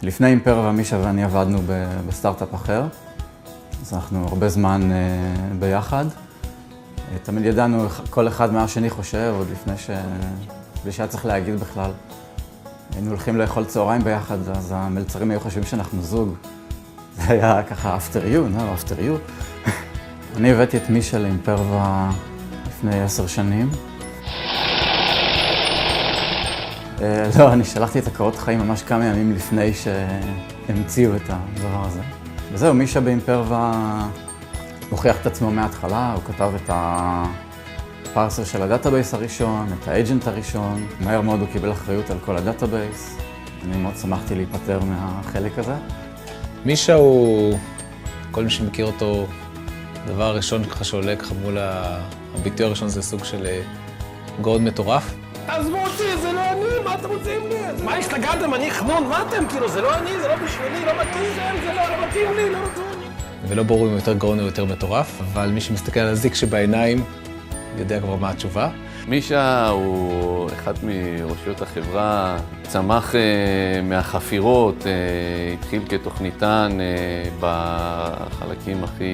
לפני אימפרווה, מישה ואני עבדנו בסטארט-אפ אחר, אז אנחנו הרבה זמן ביחד. תמיד ידענו כל אחד מה השני חושב, עוד בלי שהיה צריך להגיד בכלל. היינו הולכים לאכול צהריים ביחד, אז המלצרים היו חושבים שאנחנו זוג. זה היה ככה after you, after you. אני הבאתי את מישה לאימפרווה לפני 10 שנים. לא, אני שלחתי את הקורות חיים ממש כמה ימים לפני שהמציאו את הדבר הזה. וזהו, מישה באימפרווה הוכיח את עצמו מההתחלה, הוא כתב את הפארסר של הדאטאבייס הראשון, את האג'נט הראשון. מהר מאוד הוא קיבל אחריות על כל הדאטאבייס. אני מאוד שמחתי להיפטר מהחלק הזה. מישה הוא, כל מי שמכיר אותו, הדבר הראשון ככה שעולה ככה מול הביטוי הראשון זה סוג של גאון מטורף. עזבו אותי, זה לא אני, מה אתם רוצים לי? מה השתגעתם? אני חנון, מה אתם? כאילו, זה לא אני, זה לא בשבילי, לא מתאים זה לא מתאים לי, לא מתאים לי. ולא ברור אם הוא יותר גאון או יותר מטורף, אבל מי שמסתכל על הזיק שבעיניים יודע כבר מה התשובה. מישה הוא אחד מראשיות החברה, צמח מהחפירות, התחיל כתוכניתן בחלקים הכי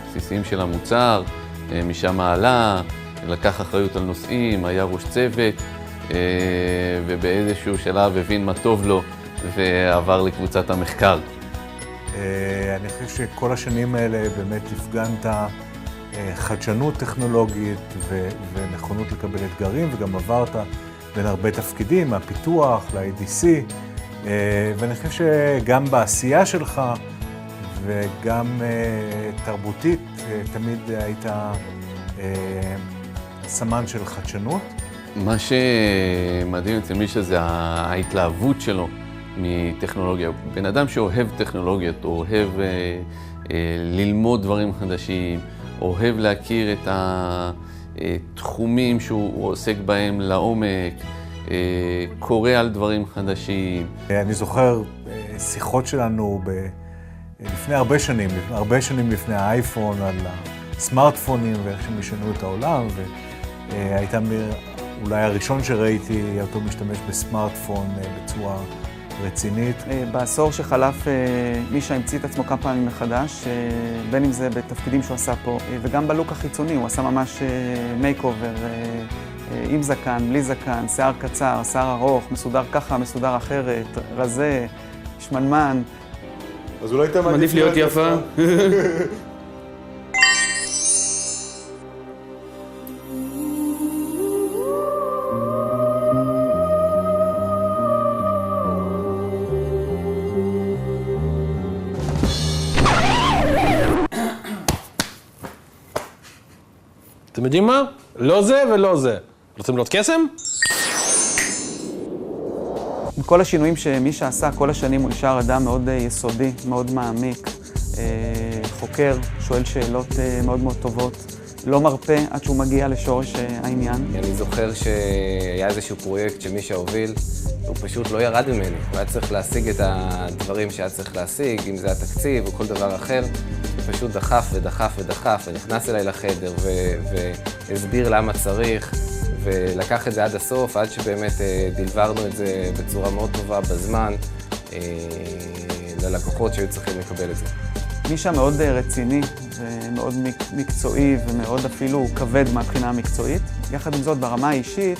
בסיסיים של המוצר, משם עלה, לקח אחריות על נושאים, היה ראש צוות, ובאיזשהו שלב הבין מה טוב לו ועבר לקבוצת המחקר. אני חושב שכל השנים האלה באמת הפגנת חדשנות טכנולוגית ונכונות לקבל אתגרים, וגם עברת בין הרבה תפקידים, מהפיתוח ל-ADC, ואני חושב שגם בעשייה שלך וגם תרבותית תמיד היית סמן של חדשנות. מה שמדהים אצל מישה זה ההתלהבות שלו מטכנולוגיה. בן אדם שאוהב טכנולוגיות, אוהב ללמוד דברים חדשים, אוהב להכיר את התחומים שהוא עוסק בהם לעומק, קורא על דברים חדשים. אני זוכר שיחות שלנו לפני הרבה שנים לפני האייפון, על הסמארטפונים ואיך שהם ישנו את העולם, והייתה אולי הראשון שראיתי אותו משתמש בסמארטפון בצורה רצינית. בעשור שחלף מישה המציא את עצמו כמה פעמים מחדש, בין אם זה בתפקידים שהוא עשה פה, וגם בלוק החיצוני, הוא עשה ממש מייק אובר, עם זקן, בלי זקן, שיער קצר, שיער ארוך, מסודר ככה, מסודר אחרת, רזה, שמנמן. אז אולי אתה מעדיף להיות יפה. אתם יודעים מה? לא זה ולא זה. רוצים לראות קסם? כל השינויים שמישה עשה כל השנים הוא נשאר אדם מאוד יסודי, מאוד מעמיק, חוקר, שואל שאלות מאוד מאוד טובות, לא מרפה עד שהוא מגיע לשורש העניין. אני זוכר שהיה איזשהו פרויקט שמישה הוביל, הוא פשוט לא ירד ממני. הוא היה צריך להשיג את הדברים שהיה צריך להשיג, אם זה התקציב או כל דבר אחר. הוא פשוט דחף ודחף ודחף, ונכנס אליי לחדר והסביר למה צריך, ולקח את זה עד הסוף, עד שבאמת דלברנו את זה בצורה מאוד טובה בזמן ללקוחות שהיו צריכים לקבל את זה. מישה מאוד רציני ומאוד מקצועי ומאוד אפילו כבד מהבחינה המקצועית. יחד עם זאת, ברמה האישית,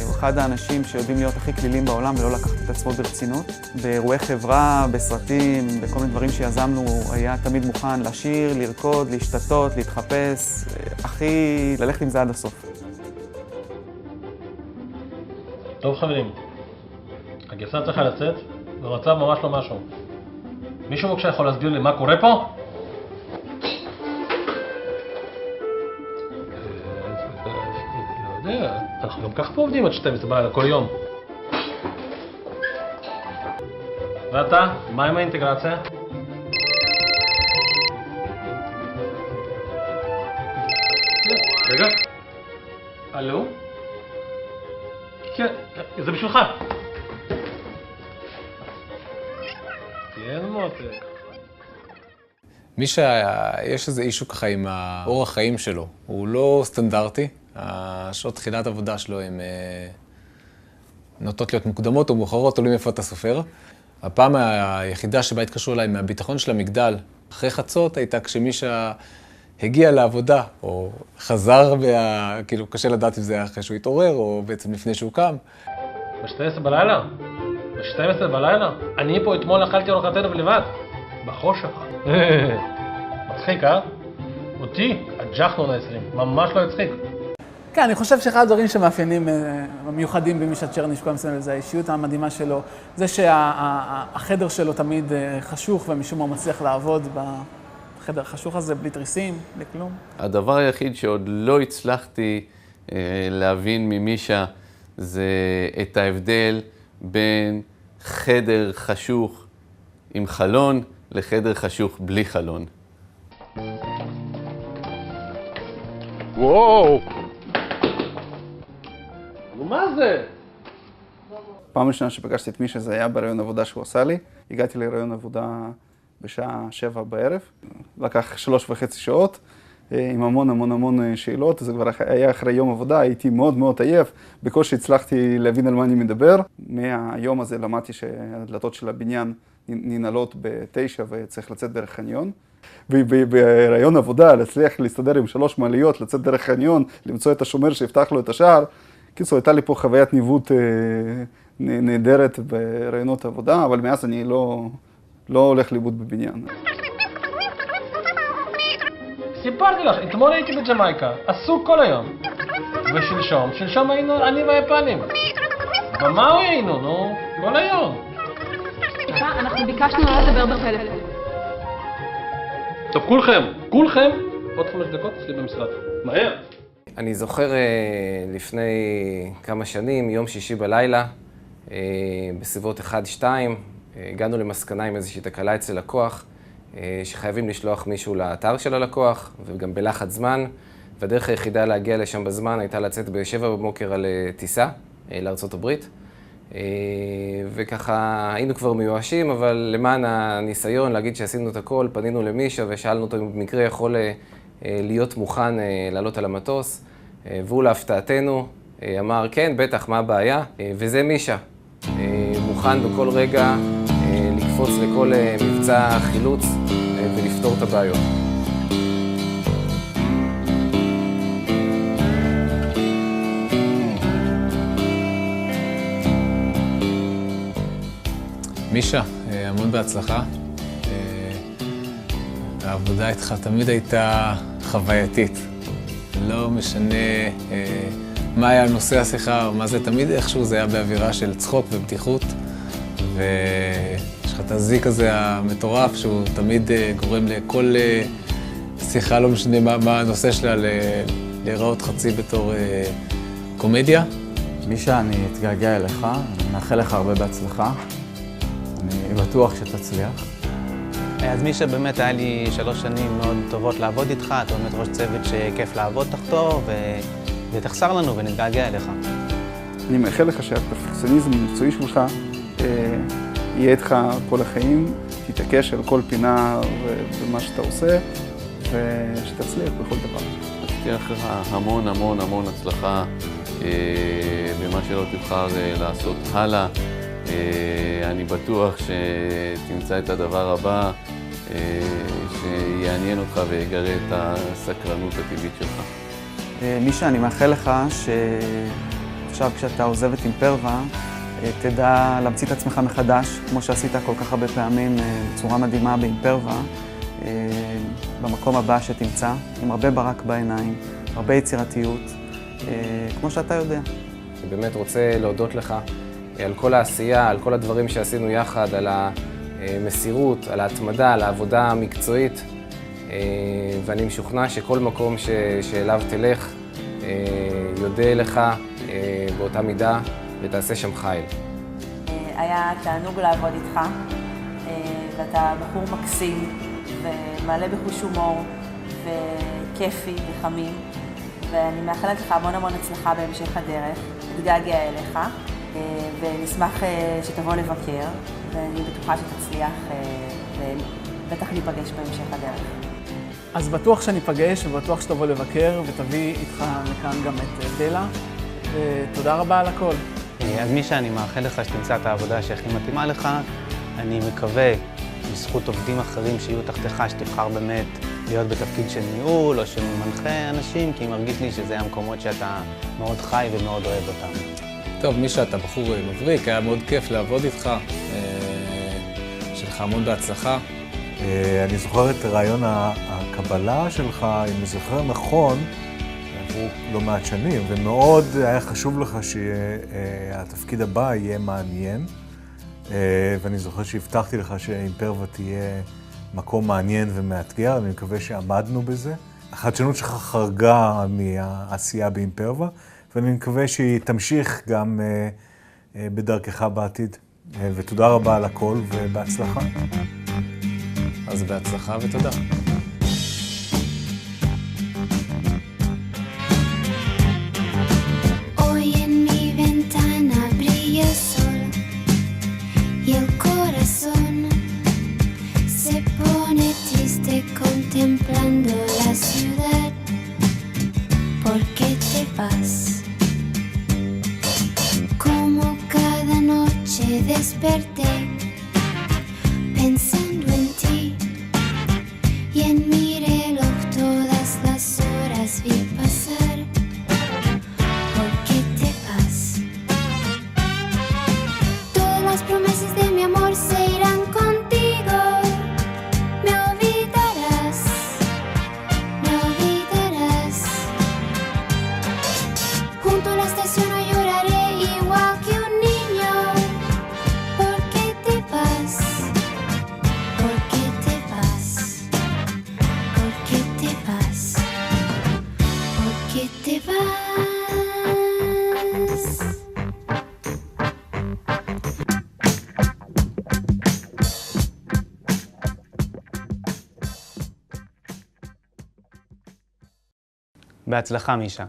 הוא אחד האנשים שיודעים להיות הכי כלילים בעולם ולא לקחת את עצמו ברצינות. באירועי חברה, בסרטים, בכל מיני דברים שיזמנו, הוא היה תמיד מוכן לשיר, לרקוד, להשתתות, להתחפש, ללכת עם זה עד הסוף. טוב חברים, הגרסה צריכה לצאת, והמצב ממש לא משהו. מישהו בבקשה יכול להסביר לי מה קורה פה? לא יודע, אנחנו גם ככה פה עובדים עד 12 בלילה כל יום. ואתה, מה עם האינטגרציה? רגע, הלו? כן, זה בשבילך. כן, מותק. מישה, יש איזה אישו ככה עם האורח החיים שלו. הוא לא סטנדרטי. השעות תחילת עבודה שלו הם נוטות להיות מוקדמות או מאוחרות, תלוי מאיפה אתה סופר. הפעם היחידה שבה התקשרו אליי מהביטחון של המגדל, אחרי חצות, הייתה כשמישה הגיע לעבודה, או חזר, כאילו קשה לדעת אם זה היה אחרי שהוא התעורר, או בעצם לפני שהוא קם. ב-12 בלילה? ב-12 בלילה? אני פה אתמול אכלתי ארוחתנו לבד. בחושך. מצחיק, אה? אותי, הג'חנון ה-20, ממש לא הצחיק. כן, אני חושב שאחד הדברים שמאפיינים המיוחדים במישה צ'רניש, זה האישיות המדהימה שלו, זה שהחדר שלו תמיד חשוך ומשום מה מצליח לעבוד בחדר החשוך הזה בלי תריסים, בלי כלום. הדבר היחיד שעוד לא הצלחתי להבין ממישה זה את ההבדל בין חדר חשוך עם חלון לחדר חשוך בלי חלון. וואו! נו מה זה? פעם ראשונה שפגשתי את מישה זה היה ברעיון עבודה שהוא עשה לי. הגעתי לרעיון עבודה בשעה 7 בערב. לקח 3.5 שעות עם המון שאלות. זה כבר היה אחרי יום עבודה, הייתי מאוד עייף. בקושי הצלחתי להבין על מה אני מדבר. מהיום הזה למדתי שהדלתות של הבניין ננעלות ב-9 וצריך לצאת דרך חניון. ברעיון עבודה, להצליח להסתדר עם 3 מעליות, לצאת דרך חניון, למצוא את השומר שיפתח לו את השער. קיצור, הייתה לי פה חוויית ניווט נהדרת ברעיונות עבודה, אבל מאז אני לא הולך לאיבוד בבניין. סיפרתי לך, אתמול הייתי בג'מייקה, עסוק כל היום. ושלשום היינו אני והיפנים. במה היינו, נו? כל היום. אנחנו ביקשנו לא לדבר בטלפון. טוב, כולכם, עוד 5 דקות אצלי במשרד. מהר. אני זוכר לפני כמה שנים, יום שישי בלילה, בסביבות 1-2, הגענו למסקנה עם איזושהי תקלה אצל לקוח, שחייבים לשלוח מישהו לאתר של הלקוח, וגם בלחץ זמן, והדרך היחידה להגיע לשם בזמן הייתה לצאת ב7 בבוקר על טיסה לארצות הברית. וככה היינו כבר מיואשים, אבל למען הניסיון להגיד שעשינו את הכל, פנינו למישה ושאלנו אותו אם במקרה יכול להיות מוכן לעלות על המטוס, והוא להפתעתנו אמר כן, בטח, מה הבעיה? וזה מישה, מוכן בכל רגע לקפוץ לכל מבצע חילוץ ולפתור את הבעיות. מישה, המון בהצלחה. העבודה איתך תמיד הייתה חווייתית. לא משנה מה היה נושא השיחה או מה זה, תמיד איכשהו זה היה באווירה של צחוק ובטיחות. ויש לך את הזיק הזה המטורף שהוא תמיד גורם לכל שיחה, לא משנה מה הנושא שלה, להיראות חצי בתור קומדיה. מישה, אני אתגעגע אליך, אני מאחל לך הרבה בהצלחה. אני בטוח שתצליח. אז מישה, באמת היה לי 3 שנים מאוד טובות לעבוד איתך, אתה באמת ראש צוות שכיף לעבוד תחתו, ותחסר לנו ונתגעגע אליך. אני מאחל לך שהפרפקציוניזם המקצועי שלך יהיה איתך כל החיים, תתעקש על כל פינה במה שאתה עושה, ושתצליח בכל דבר. מבטיח לך המון הצלחה במה שלא תבחר לעשות הלאה. אני בטוח שתמצא את הדבר הבא שיעניין אותך ויגרה את הסקרנות הטבעית שלך. מישה, אני מאחל לך שעכשיו כשאתה עוזב את אימפרווה, תדע להמציא את עצמך מחדש, כמו שעשית כל כך הרבה פעמים בצורה מדהימה באימפרווה, במקום הבא שתמצא, עם הרבה ברק בעיניים, הרבה יצירתיות, כמו שאתה יודע. אני באמת רוצה להודות לך על כל העשייה, על כל הדברים שעשינו יחד, על המסירות, על ההתמדה, על העבודה המקצועית, ואני משוכנע שכל מקום שאליו תלך יודע לך באותה מידה ותעשה שם חיל. היה תענוג לעבוד איתך, ואתה בחור מקסים ומעלה בחוש הומור וכיפי וחמים, ואני מאחלת לך המון הצלחה בהמשך הדרך, תתגעגע אליך. ונשמח שתבוא לבקר, ואני בטוחה שתצליח ובטח ניפגש בהמשך הדרך. אז בטוח שניפגש ובטוח שתבוא לבקר ותביא איתך מכאן גם את בלה, ותודה רבה על הכל. אז מישה, אני מאחל לך שתמצא את העבודה שהכי מתאימה לך. אני מקווה, בזכות עובדים אחרים שיהיו תחתיך, שתבחר באמת להיות בתפקיד של ניהול או של מנחה אנשים, כי מרגיש לי שזה המקומות שאתה מאוד חי ומאוד אוהב אותם. טוב, מישה, אתה בחור מבריק, היה מאוד כיף לעבוד איתך. שלך המון בהצלחה. אני זוכר את רעיון הקבלה שלך, אם אני זוכר נכון, עברו לא מעט שנים, ומאוד היה חשוב לך שהתפקיד הבא יהיה מעניין. ואני זוכר שהבטחתי לך שאימפרווה תהיה מקום מעניין ומאתגר, אני מקווה שעמדנו בזה. החדשנות שלך חרגה מהעשייה באימפרווה, ואני מקווה שהיא תמשיך גם בדרכך בעתיד. ותודה רבה על הכל ובהצלחה. אז בהצלחה ותודה. Hoy en mi ventana brilla el sol y el corazón se pone triste contemplando la ciudad. ¿Por qué te vas? Como cada noche desperté pensando en ti y en mi reloj todas las horas vi pasar. ¿Por qué te vas? Todas las promesas de mi amor se irán contigo. Me olvidarás, me olvidarás. Junto a la estación hoy lloraré igual que un niño. ¿Por qué te vas? ¿Por qué te vas? ¿Por qué te vas? ¿Por qué te vas? בהצלחה, מישה.